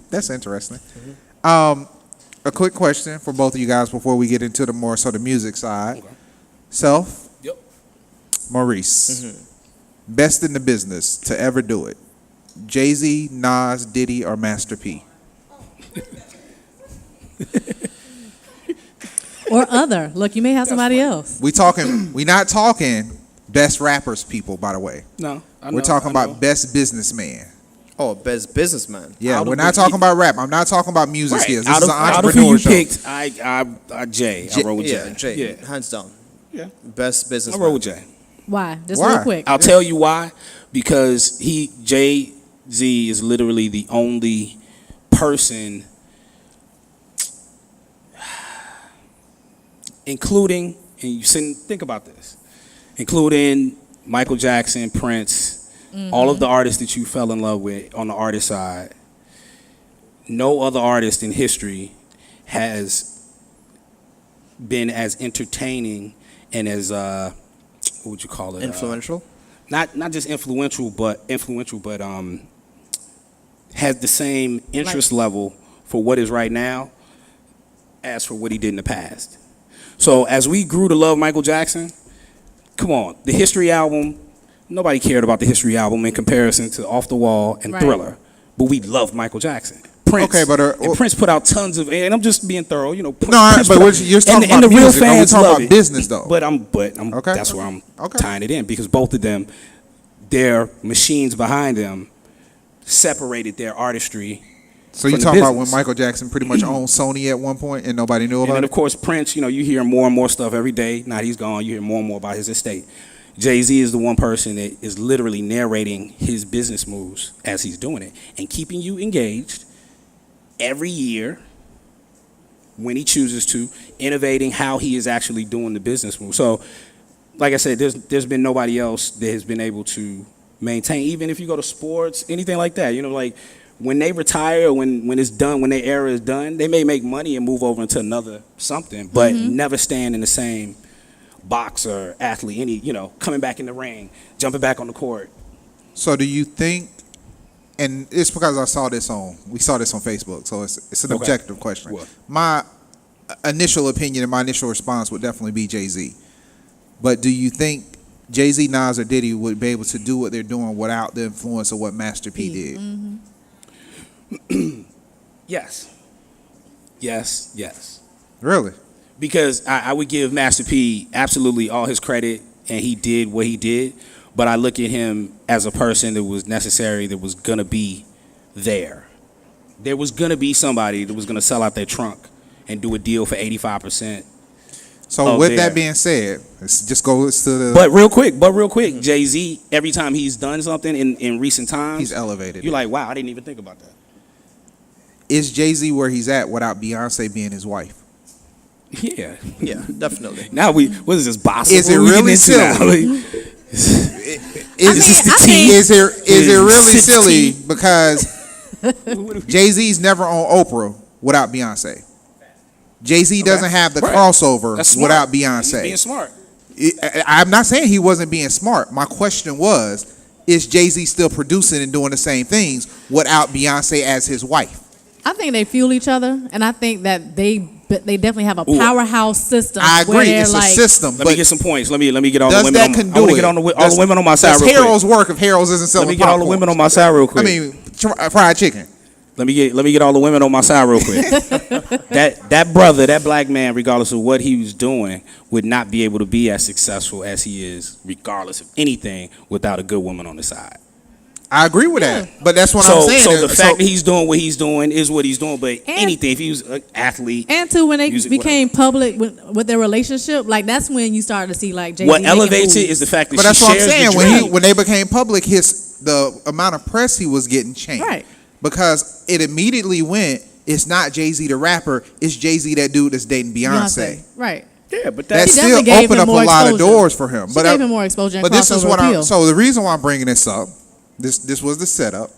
that's interesting. A quick question for both of you guys before we get into the more the music side. Okay. Self, Yep. Maurice, best in the business to ever do it. Jay-Z, Nas, Diddy, or Master P? Or other. Look, you may have somebody else. We not talking best rappers, people, by the way. No, We're talking about best businessman. best businessman. Yeah, Out we're of not the- talking about rap. I'm not talking about music Right. skills. This Out is of, an out of who entrepreneur you show. picked, I Jay. I roll with Yeah, Jay. Jay, Yeah. hands down. Yeah. Best I businessman. roll with Jay. Why? Just Why? real quick. I'll tell you why. Because Jay-Z is literally the only person, including, and you think about this, including Michael Jackson, Prince, all of the artists that you fell in love with on the artist side. No other artist in history has been as entertaining and as what would you call it? Influential. Not just influential, but has the same interest level for what is right now as for what he did in the past. So as we grew to love Michael Jackson, come on, the History album, nobody cared about the History album in comparison to Off the Wall and Right. Thriller, but we loved Michael Jackson. Prince, Okay, but, and Prince put out tons of, and I'm just being thorough, No, Prince but put out- you're talking and about the real music. Are we fans talking love about it. business, though? But I'm Okay. that's where I'm Okay. tying it in, because both of them, their machines behind them separated their artistry. So you from the talking about when business. Michael Jackson pretty much owned Sony at one point and nobody knew And about then it? of course Prince, you hear more and more stuff every day. Now he's gone, you hear more and more about his estate. Jay-Z is the one person that is literally narrating his business moves as he's doing it and keeping you engaged every year when he chooses to, innovating how he is actually doing the business move. So, like I said, there's been nobody else that has been able to maintain, even if you go to sports, anything like that. You know, like when they retire, when it's done, when their era is done, they may make money and move over into another something, but never stand in the same boxer, athlete, coming back in the ring, jumping back on the court. So do you think, and it's because we saw this on Facebook, so it's an objective question. What? My initial opinion and my initial response would definitely be Jay-Z. But do you think Jay-Z, Nas, or Diddy would be able to do what they're doing without the influence of what Master P did? Yes. Really? Because I would give Master P absolutely all his credit, and he did what he did. But I look at him as a person that was necessary, that was going to be there. There was going to be somebody that was going to sell out their trunk and do a deal for 85%. So with that being said, let's just go to the... But real quick, Jay-Z, every time he's done something in recent times... He's elevated. You're like, wow, I didn't even think about that. Is Jay-Z where he's at without Beyonce being his wife? Yeah, Definitely. Now what is this, boss? Is it really silly? Is it really silly because Jay-Z's never on Oprah without Beyonce? Jay-Z doesn't have the crossover without Beyonce. He's being smart. I'm not saying he wasn't being smart. My question was, is Jay-Z still producing and doing the same things without Beyonce as his wife? I think they fuel each other, and I think that they definitely have a powerhouse system. I agree, it's a system. Let me get some points. Let me get all the does women. that I conduit? want to get all the women on my side That's real quick. Harold's work if Harold's isn't selling Let me get all the women on my side real quick. I mean, fried chicken. Let me get all the women on my side real quick. that brother, that black man, regardless of what he was doing, would not be able to be as successful as he is, regardless of anything, without a good woman on the side. I agree with that, but that's what I'm saying. So the fact that he's doing what he's doing is what he's doing. But anything, if he was an athlete, and too, when they music, became public with their relationship, like that's when you started to see like Jay-Z. What elevates it is the fact that but that's she what I'm shares saying. When they became public, the amount of press he was getting changed. Right. Because it immediately went, it's not Jay-Z the rapper, it's Jay-Z that dude that's dating Beyonce. Right. Yeah, but that She still definitely gave opened him up a more lot of exposure. doors for him. She gave him more exposure and but this is crossover what appeal. so the reason why I'm bringing this up, this was the setup.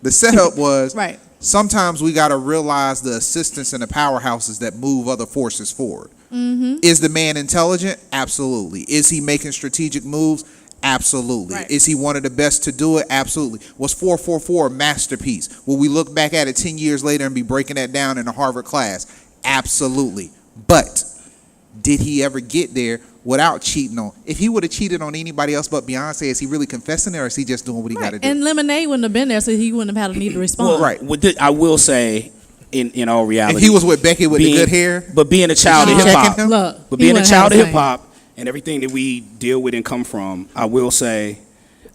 The setup was Right. sometimes we got to realize the assistants and the powerhouses that move other forces forward. Is the man intelligent? Absolutely. Is he making strategic moves? Absolutely. Right. Is he one of the best to do it? Absolutely. Was 444 a masterpiece? Will we look back at it 10 years later and be breaking that down in a Harvard class? Absolutely. But did he ever get there without cheating on? If he would have cheated on anybody else but Beyonce, is he really confessing there, or is he just doing what he got to do? And Lemonade wouldn't have been there, so he wouldn't have had a need to respond. Well, right. I will say, in all reality, if he was with Becky with the good hair, but being a child of Is she hip hop, checking him? Look, but he being a wouldn't child have of the hip hop and everything that we deal with and come from, I will say,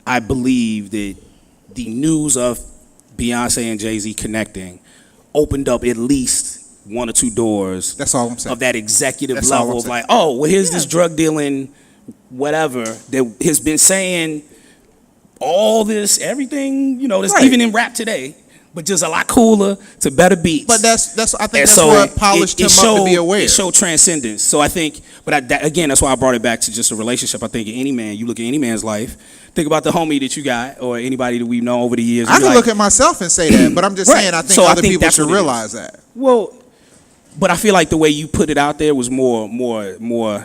I believe that the news of Beyonce and Jay-Z connecting opened up at least one or two doors. That's all I'm saying. Of that executive That's all level I'm of saying. like, oh, well, here's this drug dealing, whatever that has been saying all this, everything, that's Right. even in rap today, but just a lot cooler to better beats. But that's I think And that's so what polished him up to be aware. It showed transcendence. So I think, again, that's why I brought it back to just a relationship. I think any man, you look at any man's life, think about the homie that you got or anybody that we've known over the years. I can look at myself and say that, but I'm just Right. saying I think So I other think people that's should what it is. realize that. Well, but I feel like the way you put it out there was more, it was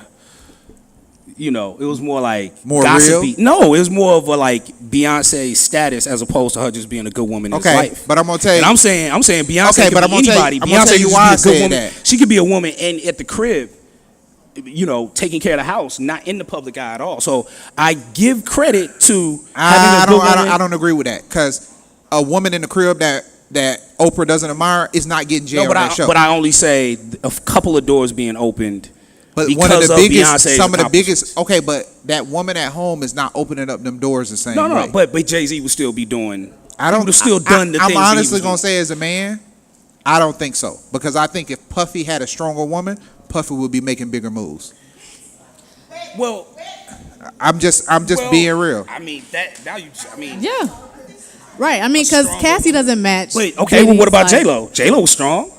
more like More gossipy. real? No, it was more of a like Beyonce status as opposed to her just being a good woman in his Okay, life. but I'm gonna tell you. And I'm saying Beyonce Okay, could but be I'm gonna tell you- anybody. I'm gonna Beyonce tell you could why be I a good said woman. that. She could be a woman and at the crib, taking care of the house, not in the public eye at all. So I give credit to having a good woman. I don't agree with that, because a woman in the crib that Oprah doesn't admire is not getting jail on that show. But I only say a couple of doors being opened. But because one of the biggest, Beyonce's some of the accomplishments. biggest. Okay, but that woman at home is not opening up them doors the same way. No, but Jay-Z would still be doing. I don't. He would have still done the I'm things. that he honestly was gonna doing. say, as a man, I don't think so, because I think if Puffy had a stronger woman, Puffy would be making bigger moves. Well, I'm just being real. I mean that now you. I mean. Yeah. Right. I mean, because Cassie doesn't match. Wait. Okay. Well, what about Diddy's, J-Lo? J-Lo was strong.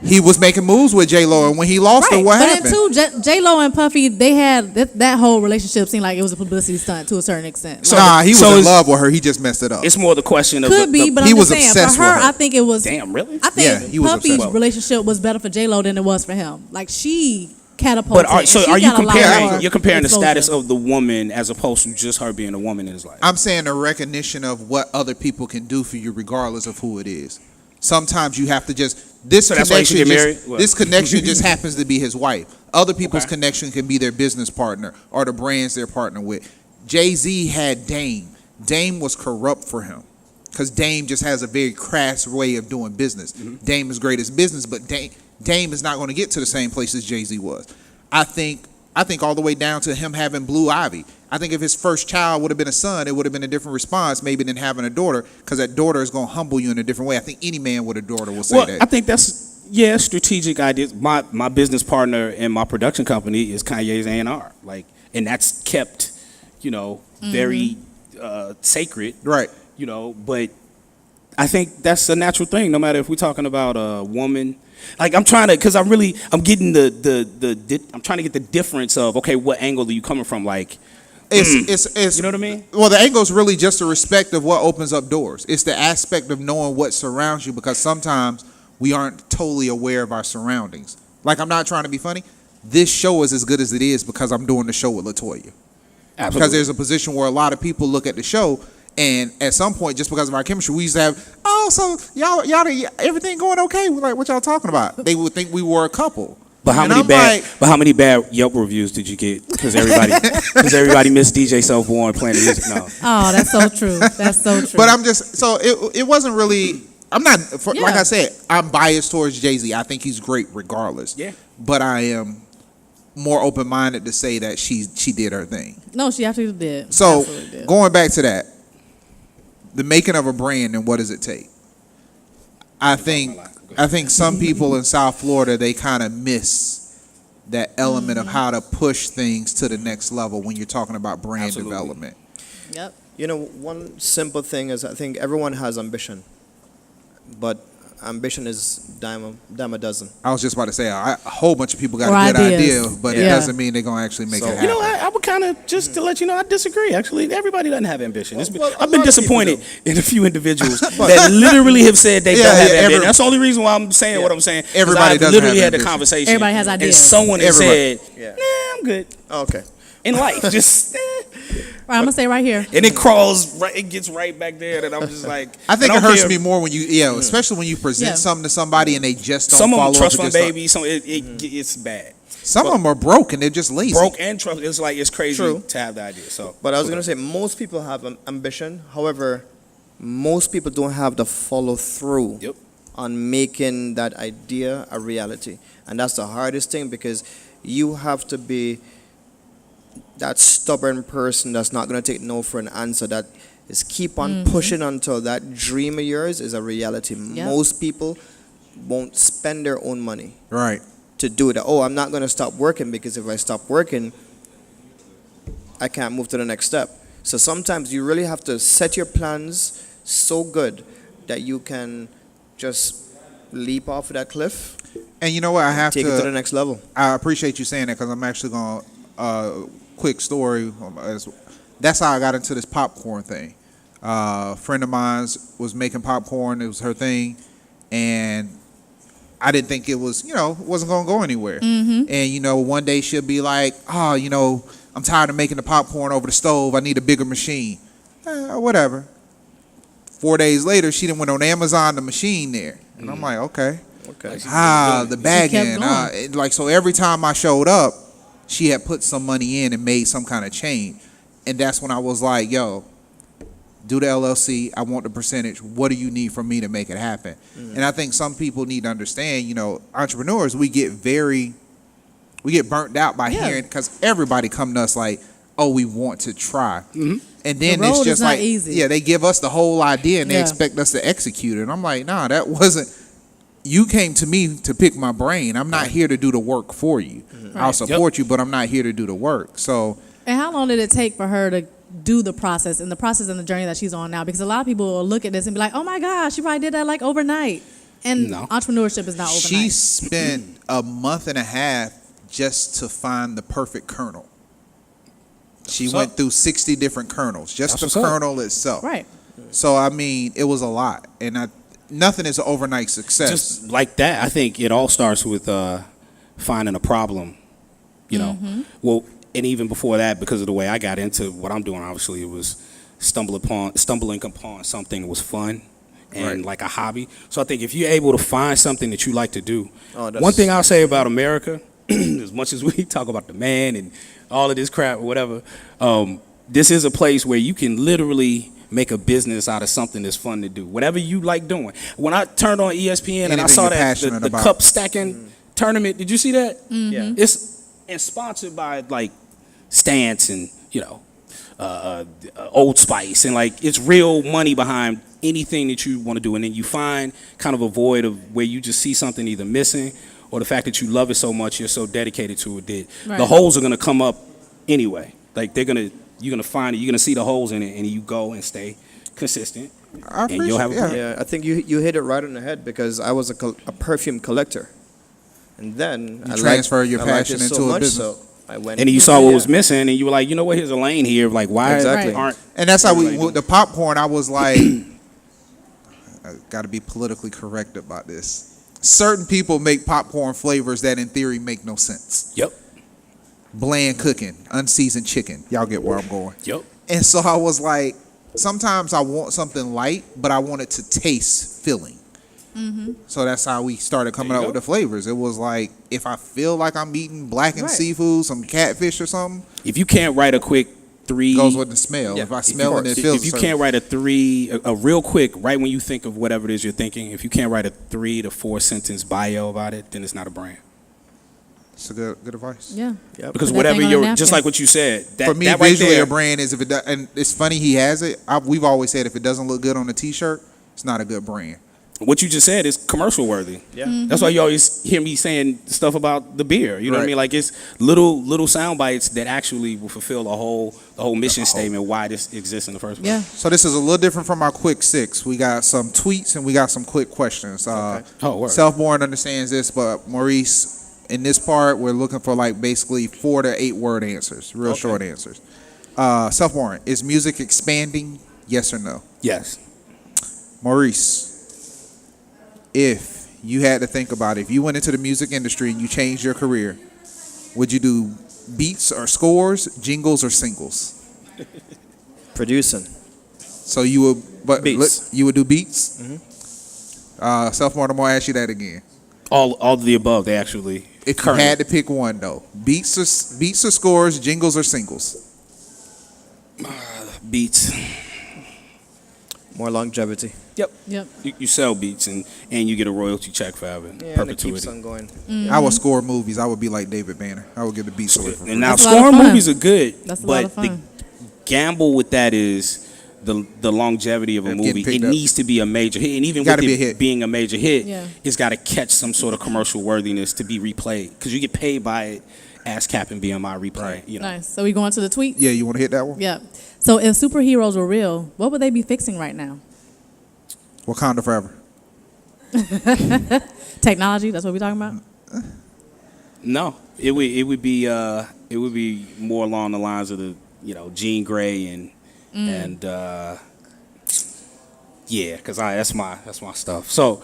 He was making moves with J-Lo, and when he lost her, what happened? But then too, J-Lo and Puffy, they had that whole relationship seemed like it was a publicity stunt to a certain extent. Nah, he was in love with her. He just messed it up. It's more the question of Could be, but he I'm was just saying, obsessed for her, with her. I think it was. Damn, really? I think Yeah, he was Puffy's obsessed. relationship was better for J-Lo than it was for him. Like, she catapulted. But are you comparing? You're comparing the exposure. status of the woman as opposed to just her being a woman in his life. I'm saying the recognition of what other people can do for you, regardless of who it is. Sometimes you have to just this So that's why you should connection. get married? Just, What? this connection just happens to be his wife. Other people's Okay. connection can be their business partner or the brands they're partnered with. Jay-Z had Dame. Dame was corrupt for him because Dame just has a very crass way of doing business. Dame is great at business, but Dame is not going to get to the same place as Jay-Z was. I think all the way down to him having Blue Ivy. I think if his first child would have been a son, it would have been a different response maybe than having a daughter, because that daughter is going to humble you in a different way. I think any man with a daughter will say Well, that. I think that's strategic ideas. My business partner and my production company is Kanye's A&R, like, and that's kept, very sacred, Right. But I think that's a natural thing. No matter if we're talking about a woman, like I'm trying to, because I'm getting I'm trying to get the difference of okay, what angle are you coming from, like. It's You know what I mean? Well, the angle is really just a respect of what opens up doors. It's the aspect of knowing what surrounds you, because sometimes we aren't totally aware of our surroundings. Like, I'm not trying to be funny. This show is as good as it is because I'm doing the show with LaToya. Absolutely. Because there's a position where a lot of people look at the show, and at some point, just because of our chemistry, we used to have, oh, so y'all everything going okay? We're like, what y'all talking about? They would think we were a couple. But how many bad Yelp reviews did you get? Because everybody missed DJ Self-Born playing the music. No. Oh, that's so true. That's so true. But I'm just, so it wasn't really, I'm not, like Yeah. I said, I'm biased towards Jay-Z. I think he's great regardless. Yeah. But I am more open-minded to say that she did her thing. No, she absolutely did. So Absolutely did. going back to that, the making of a brand and what does it take? I think some people in South Florida, they kind of miss that element of how to push things to the next level when you're talking about brand Absolutely. development. Yep. One simple thing is I think everyone has ambition, but ambition is dime a dozen. I was just about to say, a whole bunch of people got Or a good ideas. idea, but it Yeah. doesn't mean they're going to actually make So- it happen. I would kind of, just to let you know, I disagree. Actually, everybody doesn't have ambition. Well, a I've lot been of people disappointed do. in a few individuals that literally have said they Yeah, don't have yeah, ambition. That's the only reason why I'm saying what I'm saying. 'Cause Everybody I've doesn't literally have had the ambition. conversation. Everybody has And ideas. someone has Everybody. said, Yeah. nah, I'm good Okay. in life. Just, Right, I'm gonna say right here. and it crawls, right, it gets right back there, and I'm just like, I think don't it hurts care. me more when especially when you present Yeah. something to somebody and they just don't Some of follow them trust up. fund with their baby. Some it's bad. stuff. Some of them are broke and they're just lazy. Broke and trust. It's like it's crazy True. to have the idea. So, But I was going to say most people have ambition. However, most people don't have the follow through Yep. on making that idea a reality. And that's the hardest thing, because you have to be that stubborn person that's not going to take no for an answer, that is keep on pushing until that dream of yours is a reality. Yep. Most people won't spend their own money Right. to do that. Oh, I'm not going to stop working, because if I stop working, I can't move to the next step. So sometimes you really have to set your plans so good that you can just leap off of that cliff, And you know what? I have take it to the next level. I appreciate you saying that, because I'm actually going to, quick story. That's how I got into this popcorn thing. A friend of mine was making popcorn. It was her thing. And I didn't think it was, wasn't going to go anywhere. And, one day she'll be like, oh, I'm tired of making the popcorn over the stove. I need a bigger machine. Whatever. 4 days later, she done went on Amazon, the machine there. And I'm like, okay. Okay. The bagging. going. So every time I showed up, she had put some money in and made some kind of change. And that's when I was like, yo, do the LLC. I want the percentage. What do you need from me to make it happen? And I think some people need to understand, entrepreneurs, we get burnt out by hearing, because everybody come to us like, oh, we want to try. And then The road it's is just not like, easy. yeah, they give us the whole idea and they Yeah. expect us to execute it. And I'm like, nah, that wasn't. You came to me to pick my brain. I'm not here to do the work for you. I'll support you, but I'm not here to do the work. So And how long did it take for her to do the process and the journey that she's on now? Because a lot of people will look at this and be like, oh my gosh, she probably did that like overnight. And No. entrepreneurship is not overnight. She spent a month and a half just to find the perfect kernel. She What's went up? through 60 different kernels, just That's the what's up. kernel itself. Right. So, I mean, it was a lot. And nothing is an overnight success. Just like that, I think it all starts with finding a problem. You know, well, and even before that, because of the way I got into what I'm doing, obviously it was stumbling upon something that was fun and Right. like a hobby. So I think if you're able to find something that you like to do, Oh, that's- one thing I'll say about America, as much as we talk about the man and all of this crap or whatever, this is a place where you can literally make a business out of something that's fun to do. Whatever you like doing. When I turned on ESPN and I Anything saw you're that passionate the about. cup stacking tournament, did you see that? Yeah. It's and sponsored by like Stance and Old Spice, and like it's real money behind anything that you want to do, and then you find kind of a void of where you just see something either missing or the fact that you love it so much, you're so dedicated to it that Right. the holes are gonna come up anyway. Like you're gonna find it, you're gonna see the holes in it, and you go and stay consistent, I and you'll have a appreciate- plan. Yeah, I think you hit it right on the head because I was a perfume collector, and then You I transfer your I liked passion it so into a much, business. So I went. And then you saw what was missing, and you were like, you know what? Here's a lane here. Like, why Exactly. aren't And that's how everybody with the popcorn, I was like, I got to be politically correct about this. Certain people make popcorn flavors that in theory make no sense. Yep. Bland cooking, unseasoned chicken. Y'all get where I'm going. Yep. And so I was like, sometimes I want something light, but I want it to taste filling. So that's how we started coming There up you with go. the flavors. It was like, if I feel like I'm eating blackened Right. seafood, some catfish or something, If you can't write a quick three, it goes with the smell. Yeah, If I of smell it, course. it feels if you a can't write a real quick, right when you think of whatever it is you're thinking, if you can't write a 3 to 4 sentence bio about it, then it's not a brand. It's a good advice. Yeah. Yep. Because Put that whatever thing on a you're, napkin. just like what you said, that, For me, that right visually, there, a brand is if it does, and it's funny he has it. We've always said if it doesn't look good on a T-shirt, it's not a good brand. what you just said is commercial worthy. Yeah. That's why you always hear me saying stuff about the beer. You know what I Right. mean? Like it's little sound bites that actually will fulfill the whole mission statement why this exists in the first place. Yeah. So this is a little different from our quick six. We got some tweets and we got some quick questions. Oh, word. Self-Born understands this, but Maurice, in this part, we're looking for like basically 4 to 8 word answers, real Okay. short answers. Self-Born, is music expanding? Yes or no? Yes. Maurice, if you had to think about it, if you went into the music industry and you changed your career, would you do beats or scores, jingles or singles? Producing. So you would, but Beats. you would do beats. Self-Born, I'm gonna ask you that again. All of the above, they actually. If you currently- had to pick one though, beats or scores, jingles or singles? beats. More longevity. Yep. Yep. You sell beats and you get a royalty check for having Yeah, and it perpetuity. keeps on going. I would score movies. I would be like David Banner. I would give the beats away for free. And now That's a lot of scoring fun. movies are good, That's a but lot of the fun. gamble with that is the longevity of a Of getting movie. picked It up. needs to be a major hit, and even with Gotta be a it hit. being a major hit, Yeah. it's got to catch some sort of commercial worthiness to be replayed because you get paid by it. ASCAP and BMI replay. Right. You know, Nice. So we going to the tweet? Yeah, you want to hit that one? Yeah. So if superheroes were real, what would they be fixing right now? Wakanda forever. Technology. That's what we're talking about. no, it would be more along the lines of the Jean Grey and yeah, because that's my stuff. So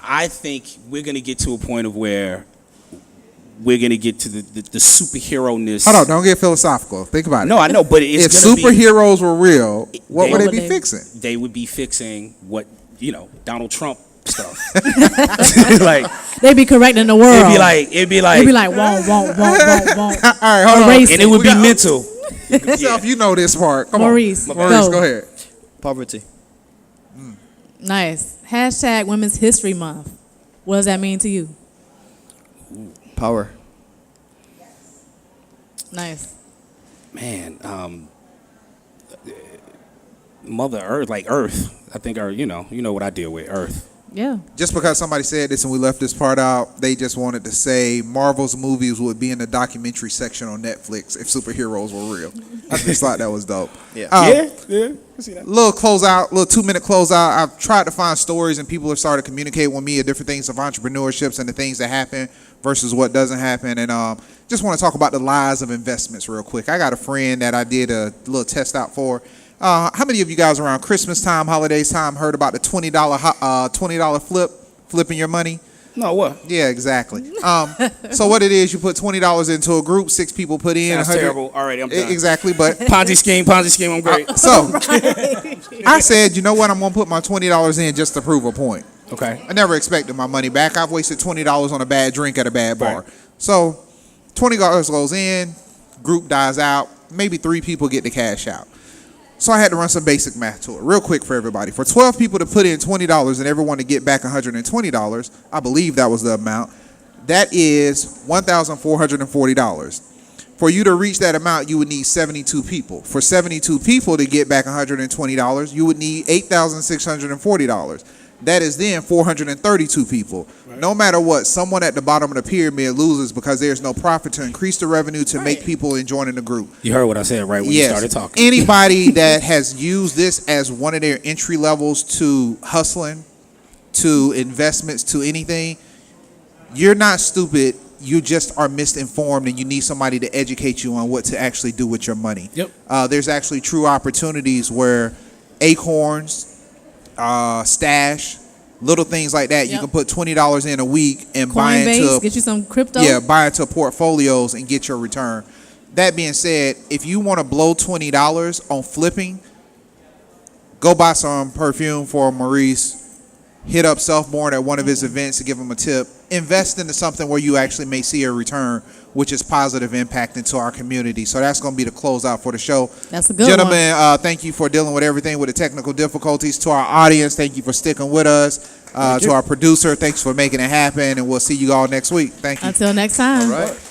I think we're gonna get to a point of where we're gonna get to the superhero-ness. Hold on, don't get philosophical. Think about it. No, I know, but it's if gonna be, superheroes were real, what would What they would be they- fixing? they would be fixing what Donald Trump stuff. Like They'd be correcting the world. it'd be like They'd be like, won't. All right, hold on. Erase and it would be mental. Self, you know this part. Come Maurice, on. Maurice, go. go ahead. Poverty. Nice. Hashtag Women's History Month. What does that mean to you? Power. Nice. Man, Mother Earth, like Earth. I think, you know what I deal with, Earth. Yeah. Just because somebody said this and we left this part out, they just wanted to say Marvel's movies would be in the documentary section on Netflix if superheroes were real. I just thought that was dope. Yeah. Yeah. I see that. Little 2-minute closeout. I've tried to find stories and people have started communicating with me at different things of entrepreneurships and the things that happen versus what doesn't happen. And just want to talk about the lies of investments real quick. I got a friend that I did a little test out for. How many of you guys around Christmas time, holidays time, heard about the $20 flipping your money? No, what? Yeah, exactly. So what it is, you put $20 into a group, 6 people put in. Sounds terrible. All right, I'm done. Exactly, but Ponzi scheme, I'm great. so I said, you know what? I'm gonna put my $20 in just to prove a point. Okay. I never expected my money back. I've wasted $20 on a bad drink at a bad bar. Right. So $20 goes in, group dies out, maybe 3 people get the cash out. So I had to run some basic math to it real quick for everybody. For 12 people to put in $20 and everyone to get back $120, I believe that was the amount, that is $1,440. For you to reach that amount, you would need 72 people. For 72 people to get back $120, you would need $8,640. That is then 432 people. Right. No matter what, someone at the bottom of the pyramid loses because there's no profit to increase the revenue to make people join the group. You heard what I said right when you started talking. Anybody that has used this as one of their entry levels to hustling, to investments, to anything, you're not stupid. You just are misinformed and you need somebody to educate you on what to actually do with your money. Yep. There's actually true opportunities where Acorns, Stash, little things like that. Yep. You can put $20 in a week and buy into get you some crypto. Yeah, buy into portfolios and get your return. That being said, if you want to blow $20 on flipping, go buy some perfume for Maurice. Hit up Self-Born at one of his events to give him a tip. Invest into something where you actually may see a return, which is positive impact into our community. So that's going to be the closeout for the show. That's a good Gentlemen, thank you for dealing with everything with the technical difficulties. To our audience, thank you for sticking with us. To our producer, thanks for making it happen. And we'll see you all next week. Thank you. Until next time. All right.